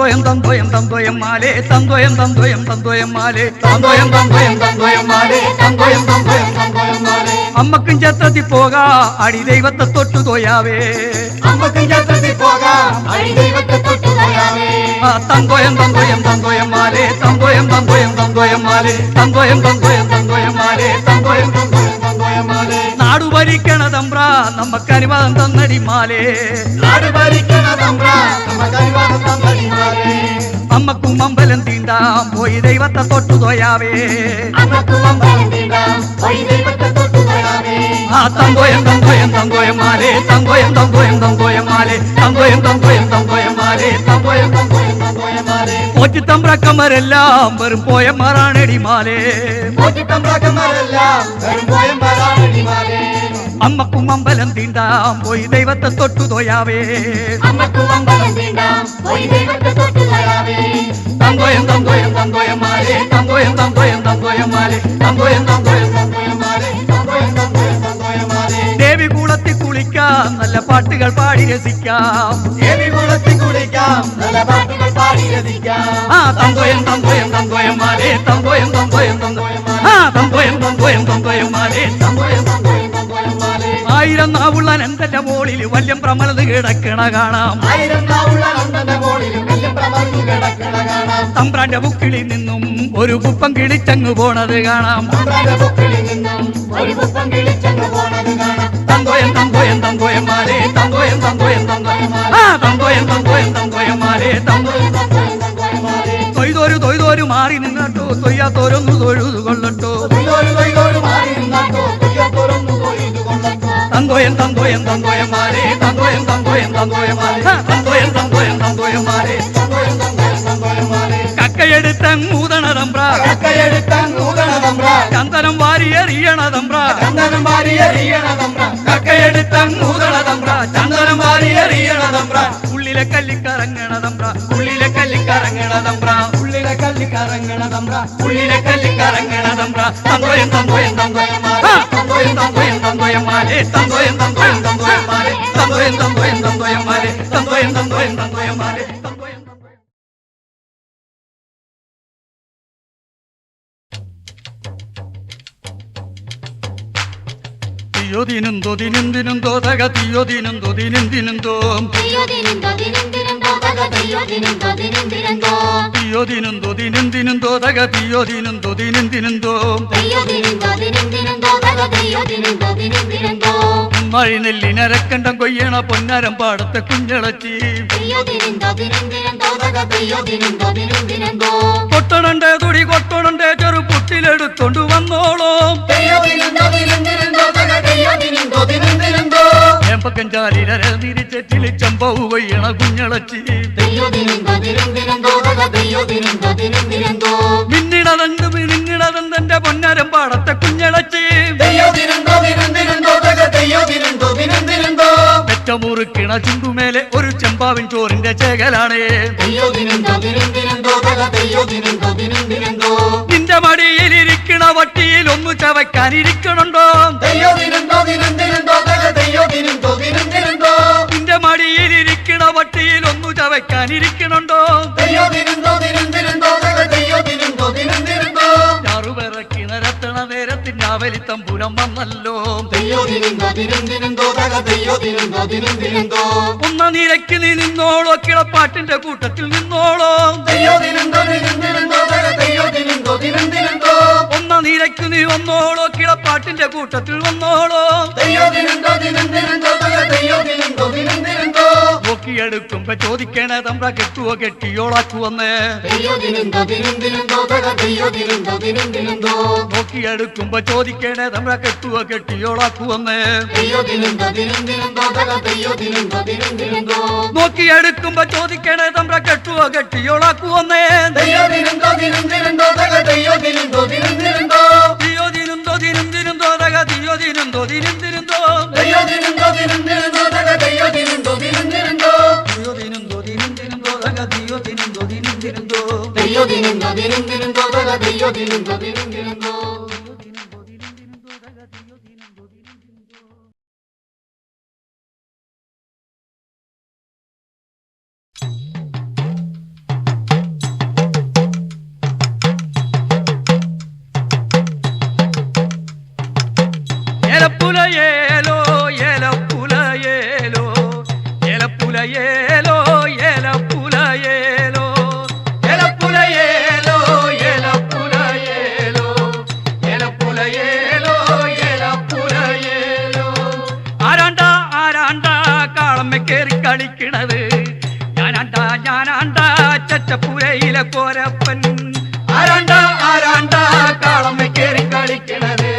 തന്തോയം തന്തോയം തന്തോയം മാലേ തന്തോയം തന്തോയം തന്തോയം മാലേ തന്തോയം തന്തോയം തന്തോയം മാലേ തന്തോയം തന്തോയം തന്തോയം മാലേ അമ്മക്കും ചത്തത്തി പോകാ അടി ദൈവത്തെ തൊട്ടു തോയാവേ അമ്മക്കും ചത്തത്തി പോകാ അടി ദൈവത്തെ തൊട്ടു തോയാവേ തന്തോയം തന്തോയം തന്തോയം മാലേ തന്തോയം തന്തോയം തന്തോയം മാലേ തന്തോയം തന്തോയം തന്തോയം മാലേ തന്തോയം തന്തോയം തന്തോയം മാലേ നാടു ഭരിക്കണ തമ്പ്ര നമ്മക്കനുവാദം തന്നടി മാലേ നാടു ഭരിക്കണ തമ്പ്ര നമ്മക്കനുവാദം തന്നടി മാലേ അമ്മക്കും അമ്പലം തീണ്ടാം പോയി ദൈവത്തെ തൊട്ടു തോയാവേ അമ്മക്കും അമ്പലം തീണ്ടാം പോയി ദൈവത്തെ തൊട്ടു തോയാവേ തന്തോയം തന്തോയം തന്തോയം മാലേ തന്തോയം തന്തോയം തന്തോയം മാലേ തന്തോയം തന്തോയം തന്തോയം മാലേ തന്തോയം തന്തോയം തന്തോയം മാലേ പോറ്റിത്തമ്പ്രക്കന്മാരെല്ലാം വെറും പോയന്മാരാണെടി മാലേ പോറ്റിത്തമ്പ്രക്കന്മാരെല്ലാം വെറും പോയന്മാരാണെടി മാലേ അമ്മക്കും അമ്പലം തീണ്ടാം പോയി ദൈവത്തെ തൊട്ടു തോയാവേ അമ്മക്കും അമ്പലം തീണ്ടാം പോയി ദൈവത്തെ തൊട്ടു തോയാവേ തന്തോയം തന്തോയം തന്തോയം മാലേ തന്തോയം തന്തോയം തന്തോയം മാലേ തന്തോയം തന്തോയം തന്തോയം മാലേ തന്തോയം തന്തോയം തന്തോയം മാലേ ദേവി കുളത്തിൽ കുളിക്കാം നല്ല പാട്ടുകൾ പാടി രസിക്കാം ദേവി കുളത്തിൽ കുളിക്കാം നല്ല പാട്ടുകൾ പാടി രസിക്കാം തന്തോയം തന്തോയം തന്തോയം മാലേ തന്തോയം തന്തോയം തന്തോയം തന്തോയം തന്തോയം തന്തോയം മാലേ തന്തോയം തന്തോയം തന്തോയം മാലേ ആയിരം നാവുള്ള നന്ദന്റെ മോളിൽ വല്യം പ്രമലത് കിടക്കണ കാണാം ആയിരം നാവുള്ള നന്ദന്റെ മോളിൽ വല്യം പ്രമലത് കിടക്കണ കാണാം തമ്പ്രാന്റെ ബുക്കിളിൽ നിന്നും ഒരു കുപ്പം കിളിച്ചങ്ങ് പോണത് കാണാം തമ്പ്രാന്റെ ബുക്കിളിൽ നിന്നും ഒരു കുപ്പം കിളിച്ചങ്ങ് പോണത് കാണാം തന്തോയം തന്തോയം തന്തോയം മാലേ തന്തോയം തന്തോയം തന്തോയം തന്തോയം തന്തോയം തന്തോയം മാലേ തന്തോയം തന്തോയം തന്തോയം മാലേ തൊയ്തോരു തൊയ്തോരു മാറി നിന്നട്ടോ തൊയ്യാത്തോരൊന്നു തൊഴുതു കൊള്ളട്ടോ തന്തോയം തന്തോയം തന്തോയം മാലേ തന്തോയം തന്തോയം തന്തോയം മാലേ തന്തോയം തന്തോയം തന്തോയം മാലേ തന്തോയം തന്തോയം തന്തോയം മാലേ കക്കയെടുത്തങ്ങൂതണ തമ്പ്ര ചന്ദനം വാരിയെറിയണ തമ്പ്ര കക്കയെടുത്തങ്ങൂതണ തമ്പ്ര ചന്ദനം വാരിയെറിയണ തമ്പ്ര ഉള്ളിലെ കല്ലിക്കറങ്ങണ തമ്പ്ര ഉള്ളിലെ കല്ലിക്കറങ്ങണ തമ്പ്ര ഉള്ളിലെ കല്ലിക്കറങ്ങണ തമ്പ്ര ഉള്ളിലെ കല്ലിക്കറങ്ങണ തമ്പ്ര തന്തോയം തന്തോയം തന്തോയം മാലേ തന്തോയം തന്തോയം തന്തോയം മാലേ തന്തോയം തന്തോയം തന്തോയം മാലേ തന്തോയം തന്തോയം തന്തോയം മാലേ തന്തോയം തന്തോയം തന്തോയം മാലേ തന്തോയം തിയോദിനുന്തോ ദിനുന്തിനുന്തോ തക തിയോദിനുന്തോ ദിനുന്തിനുന്തോ തിയോദിനുന്തോ ദിനുന്തിനുന്തോ തക തിയോദിനുന്തോ ദിനുന്തിനുന്തോ മഴി നെല്ലിനരക്കണ്ടം കൊയ്യണ പൊന്നരം പാടത്തെ കുഞ്ഞളച്ചി കൊട്ടണന്റെ തുടി കൊട്ടണന്റെ ചെറു പുട്ടിലെടുത്തോണ്ട് വന്നോളോ ഏമ്പക്കഞ്ചാലിരര തിരിച്ചെറ്റില് ചമ്പവ് കൊയ്യണ കുഞ്ഞളച്ചി മിന്നിടതന്റെ പൊന്നരം പാടത്തെ കുഞ്ഞളച്ചി പെറ്റമുറുക്കിണ ചുണ്ടുമേലെ ഒരു ചെമ്പാവിൻ ചോറിന്റെ ചേകലാണ് നിന്റെ മടിയിലിരിക്കണ വട്ടിയിൽ ഒന്ന് ചവയ്ക്കാനിരിക്കണുണ്ടോ നിന്റെ മടിയിലിരിക്കണ വട്ടിയിൽ ഒന്ന് ചവയ്ക്കാനിരിക്കണുണ്ടോ ചാറുപിറക്കിണരത്തണ നേരത്തിന്റെ അവലിത്തമ്പുരം വന്നല്ലോ ഒന്ന നിരക്ക് നീ നിന്നോളോ കിളപ്പാട്ടിന്റെ കൂട്ടത്തിൽ നിന്നോളോ ഒന്ന നിരക്ക് നീ വന്നോളോ കിളപ്പാട്ടിന്റെ കൂട്ടത്തിൽ വന്നോളോ നോക്കിയെടുക്കുമ്പോ ചോദിക്കണ തമ്പ്ര കെട്ടുവോ കെട്ടിയോളാക്കുവന്ന് നോക്കിയെടുക്കുമ്പോ ചോദിക്കണ തമ്പ്ര കെട്ടുവോ കെട്ടിയോളാക്കുവന്ന് നോക്കിയെടുക്കുമ്പോ ചോദിക്കണ തമ്പ്ര കെട്ടുവോ കെട്ടിയോളാക്കുവന്നേ തിയോദിനുന്തോ ദിനുന്തിനുന്തോ തക തിയോദിനുന്തോ ദിനുന്തിനുന്തോ തിയോദിനുന്തോ തക തിയോദിനുന്തോ ദിനുന്തിനുന്തോ തിയോദിനുന്തോ ദിനുന്തിനുന്തോ തക തിയോദിനുന്തോ ദിനുന്തിനുന്തോ തിയോദിനുന്തോ ദിനുന്തിനുന്തോ തക തിയോദിനുന്തോ ദിനുന്തിനുന്തോ തിയോദിനുന്തോ ദിനുന്തിനുന്തോ തക തിയോദിനുന്തോ ദിനുന്തിനുന്തോ ഏലപ്പുലയേലോ ഏലപ്പുലയേലോ ഏലപ്പുലയേലോ ഏലപ്പുലയേലോ ഏലപ്പുലയേലോ ഏലപ്പുലയേലോ ഏലപ്പുലയേലോ ഏലപ്പുലയേലോ ആരാണ്ടാ ആരാണ്ടാ കാളമ്മ കേറി കളിക്കണത് ഞാനാണ്ടാ ചച്ചപ്പുരയിലെ കോരപ്പൻ ആരാണ്ടാ ആരാണ്ടാ കാളമ്മ കേറി കളിക്കണത്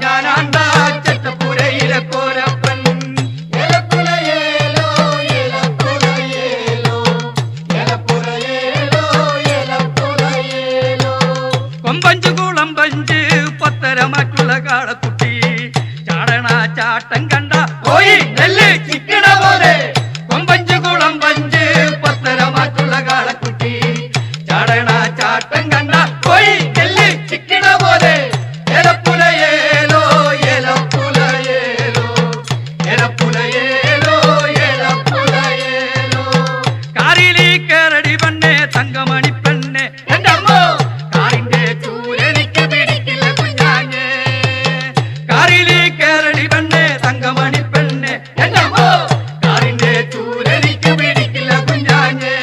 ഞാനാണ്ടാ ചച്ചപ്പുരയിലെ കോരപ്പൻ ഏലപ്പുലയേലോ ഏലപ്പുലയേലോ ഏലപ്പുലയേലോ ഏലപ്പുലയേലോ കൊമ്പഞ്ച് കുളമ്പഞ്ച് പത്തരമാറ്റുള്ള കാളക്കുട്ടി ചാടണ ചാട്ടം കണ്ട പോയി നെല്ല് ചിക്കണ പോലെ കൊമ്പഞ്ച് കുളമ്പഞ്ച് പത്തരമാറ്റുള്ള കാളക്കുട്ടി ചാടണ ചാട്ടം കണ്ട പോയി നെല്ല് ചിക്കണ പോലെ ഏലപ്പുലയേലോ ഏലപ്പുലയേലോ ഏലപ്പുലയേലോ ഏലപ്പുലയേലോ കാറിലി കേറടി പെണ്ണെ തങ്കമണി പെണ്ണെ എന്റെ അമ്മോ കാറിന്റെ ചൂരെനിക്ക് പിടിക്കില്ല കുഞ്ഞാഞ്ഞേ കാറിലി കേറടി പെണ്ണെ തങ്കമണി പെണ്ണെ എന്റെ അമ്മോ കാറിന്റെ ചൂരെനിക്ക് പിടിക്കില്ല കുഞ്ഞാഞ്ഞേ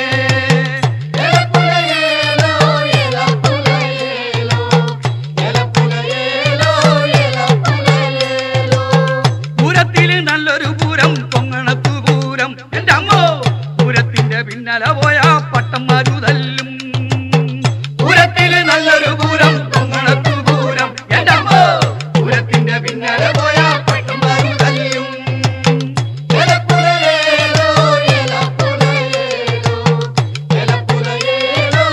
ഏലപ്പുലയേലോ ഏലപ്പുലയേലോ ഏലപ്പുലയേലോ ഏലപ്പുലയേലോ പൂരത്തില് നല്ലൊരു പൂരം പൊങ്ങണത്തു പൂരം എന്റെ അമ്മോ പൂരത്തിന്റെ പിന്നലെ പോയ പട്ടം മരുതല്ലും പൂരത്തില് നല്ലൊരു പൂരം പൊങ്ങണത്തു പൂരം എന്റെ അമ്മോ പൂരത്തിന്റെ പിന്നലെ പോയ പട്ടം മരുതല്ലും ഏലപ്പുലയേലോ ഏലപ്പുലയേലോ ഏലപ്പുലയേലോ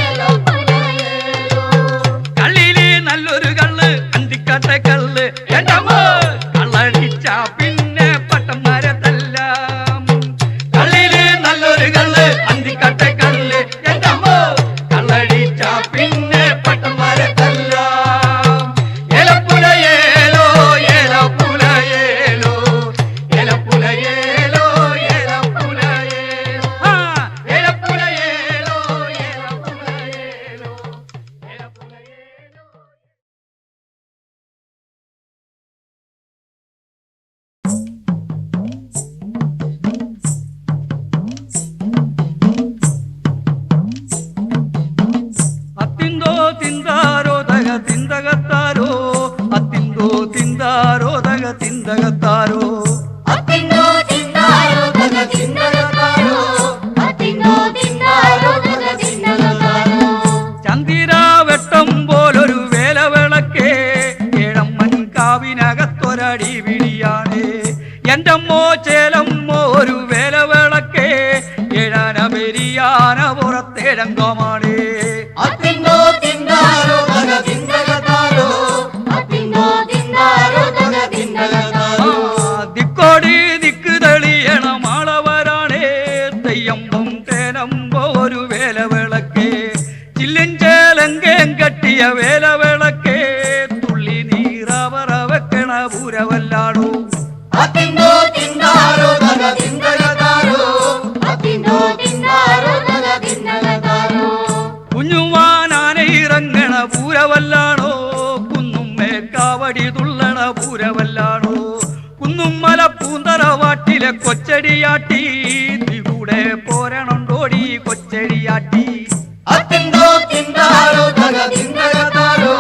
ഏലപ്പുലയേലോ കള്ളിയില് നല്ലൊരു കള്ള് അന്തിക്കാട്ടെ കള്ള് എന്റെ അമ്മോ കള്ളടിച്ച പിന്നെ പട്ടം മരത്തെല്ലാം കള്ളിയില് നല്ലൊരു കള്ള് അന്തിക്കാട്ടെ കള്ള് എന്റെ അമ്മോ കള്ളടിച്ച പിന്നെ പട്ടം മരത്തെല്ലാം ഏലപ്പുലയേലോ ഏലപ്പുലയേലോ ഏലപ്പുലയേലോ ഏലപ്പുലയേലോ ആ ഏലപ്പുലയേലോ ഏലപ്പുലയേലോ ഏലപ്പുലയേലോ അത്തിന്തോ തിന്താരോ തക തിന്തകത്താരോ അത്തിന്തോ തിന്താരോ തക തിന്തകത്താരോ അത്തിന്നോ തിന്നാരോ തക തിന്നകത്താരോ അത്തിന്നോ തിന്നാരോ തക തിന്നകത്താരോ ചന്ദിരാ വെട്ടം പോലൊരു വേലവിളക്കേ ഏഴമ്മൻ കാവിനകത്തൊരടി വിളിയാണ് എന്റെ അമ്മോ ചേലമ്മോ ഒരു വേലവിളക്കേ ഏഴാന പെരിയാന പുറത്തേഴങ്കമാണ് അത്തിന്നോ തിന്നാരോ തക തിന്നകത്താരോ അത്തിന്നോ തിന്നാരോ തക തിന്നകത്താരോ ദിക്കോടി ദിക്ക് തെളിയണ മാളവരാണേ തെയ്യമ്പം തേനമ്പോ ഒരു വേലവിളക്കേ ചില്ലും ചേലങ്കേം കെട്ടിയ വേലവിളക്കേ തുള്ളി നീറവറ വെക്കണ പൂരവല്ലാടോ അത്തിന്നോ തിന്നാരോ തക തിന്നകത്താരോ അത്തിന്നോ തിന്നാരോ തക തിന്നകത്താരോ കുഞ്ഞുമാനാന ഇറങ്ങണ പൂരവല്ലാണോ കുന്നും മേക്കാവടി തുള്ളണ പൂരവല്ലാണോ കുന്നും മല പൂന്തറവാട്ടിലെ കൊച്ചടിയാട്ടി കൂടെ പോരണോടി കൊച്ചടിയാട്ടി അത്തിന്നോ തിന്നാരോ തക തിന്നകത്താരോ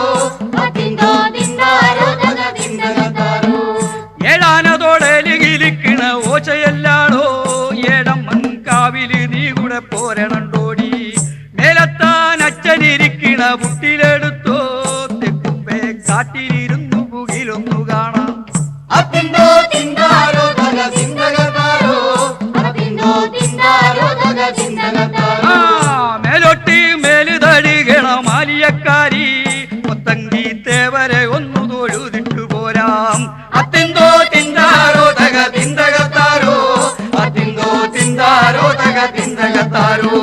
അത്തിന്നോ തിന്നാരോ തക തിന്നകത്താരോ ഏഴാനതോടെലികിലിക്കണ ഓച്ചയല്ലാണോ ഏഴമ്മൻ കാവില് നീ കൂടെ പോരണോടി മേലത്താൻ അച്ഛനിരിക്കണ പുട്ടിലെടുത്തോ തെക്കുമ്പേ കാട്ടിലിരുന്നു പുകിലൊന്നു കാണാം അത്തിന്നോ തിന്നാരോ തക തിന്നകത്താരോ അത്തിന്നോ തിന്നാരോ തക തിന്നകത്താരോ മേലോട്ടി മേല് തഴുകണ മാലിയക്കാരി കൊത്തങ്കി തേവരെ ഒന്നു തൊഴുതിട്ടു പോരാം അത്തിന്തോ തിന്താരോ തക തിന്തകത്താരോ അത്തിന്തോ തിന്താരോ തക തിന്തകത്താരോ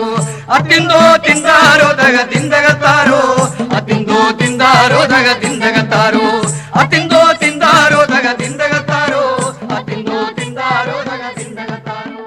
അത്തിന്തോ തിന്താരോ തക തിന്തകത്താരോ അത്തിന്തോ തിന്താരോ തക തിന്തകത്താരോ അത്തിന്തോ തിന്താരോ തക തിന്തകത്താരോ അത്തിന്തോ തിന്താരോ തക തിന്തകത്താരോ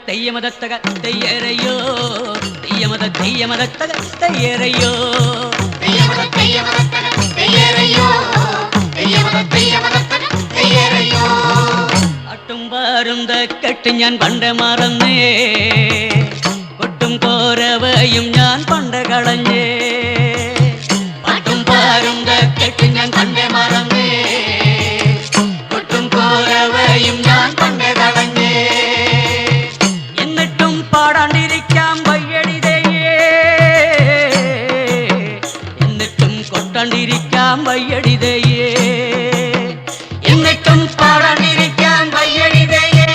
തെയ്യമതത്തക തെയ്യരയോ തെയ്യമതത്തക തെയ്യരയോ അട്ടും പാരും തക്കെട്ട് ഞാൻ പണ്ട് മറന്നേ കൊട്ടും കോരവയും ഞാൻ പണ്ട് കളഞ്ഞേ അട്ടും പാരും തക്കെട്ട് ഞാൻ പണ്ട് മറന്നേ കൊട്ടും കോരവയും ഞാൻ പണ്ട് കളഞ്ഞേ പാടാണ്ടിരിക്കാൻ വയ്യടിതയേ എന്നിട്ടും കൊട്ടാണ്ടിരിക്കാൻ വയ്യടിതയേ എന്നിട്ടും പാടാണ്ടിരിക്കാൻ വയ്യടിതയേ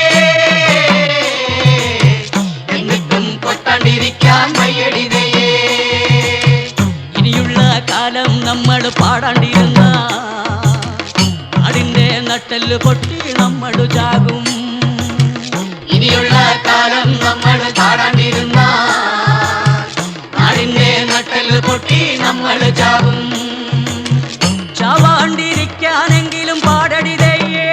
എന്നിട്ടും കൊട്ടാണ്ടിരിക്കാൻ വയ്യടിതയേ ഇനിയുള്ള കാലം നമ്മൾ പാടാണ്ടിരുന്ന നാടിന്റെ നട്ടെല്ല് പൊട്ടി നമ്മൾ ചാകും ഇനിയുള്ള കാലം നമ്മൾ പാടാണ്ടിരുന്ന നാടിന്റെ നട്ടെല്ല് പൊട്ടി നമ്മൾ ചാവും ചാവാണ്ടിരിക്കാനെങ്കിലും പാടടിതയേ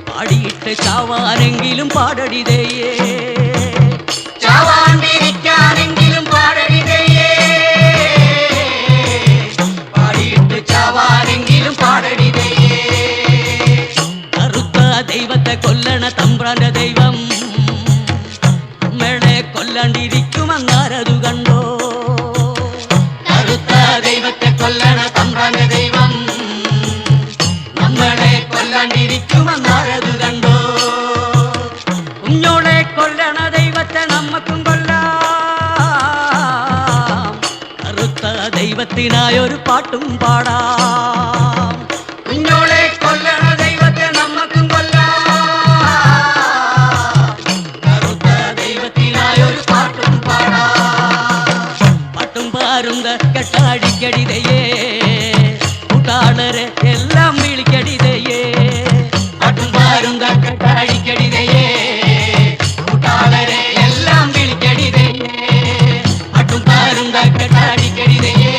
പാടിയിട്ട് ചാവാനെങ്കിലും പാടടിതയേ ചാവാണ്ടിരിക്കാനെങ്കിലും പാടടിതയേ പാടിയിട്ട് ചാവാനെങ്കിലും പാടടിതയേ ദൈവത്തെ കൊല്ലണ തമ്പ്രാന്റെ ദൈവം അമ്മയുടെ കൊല്ലാണ്ടിരിക്കുമങ്ങാരതു കണ്ടോ കറുത്ത ദൈവത്തെ കൊല്ലണ തമ്പ്രാന്റെ ദൈവം നമ്മളെ കൊല്ലാണ്ടിരിക്കുമങ്ങാരതു കണ്ടോ കുഞ്ഞോളെ കൊല്ലണ ദൈവത്തെ നമ്മക്കും കൊല്ലാം കറുത്ത ദൈവത്തിനായൊരു പാട്ടും പാടാം കുഞ്ഞോളെ കൊല്ലണ ദൈവത്തെ നമ്മക്കും കൊല്ലാം കറുത്ത ദൈവത്തിനായൊരു പാട്ടും പാടാം പാട്ടും പാരുന്ന കെട്ടാടിക്കടിതയേ കൂട്ടാളരെ എല്ലാം വിളിക്കടിതയേ പാട്ടും പാരുന്ന കെട്ടാടിക്കടിതയേ കൂട്ടാളരെ എല്ലാം വിളിക്കടിതയേ പാട്ടും പാരുന്ന കെട്ടാടിക്കടിതയേ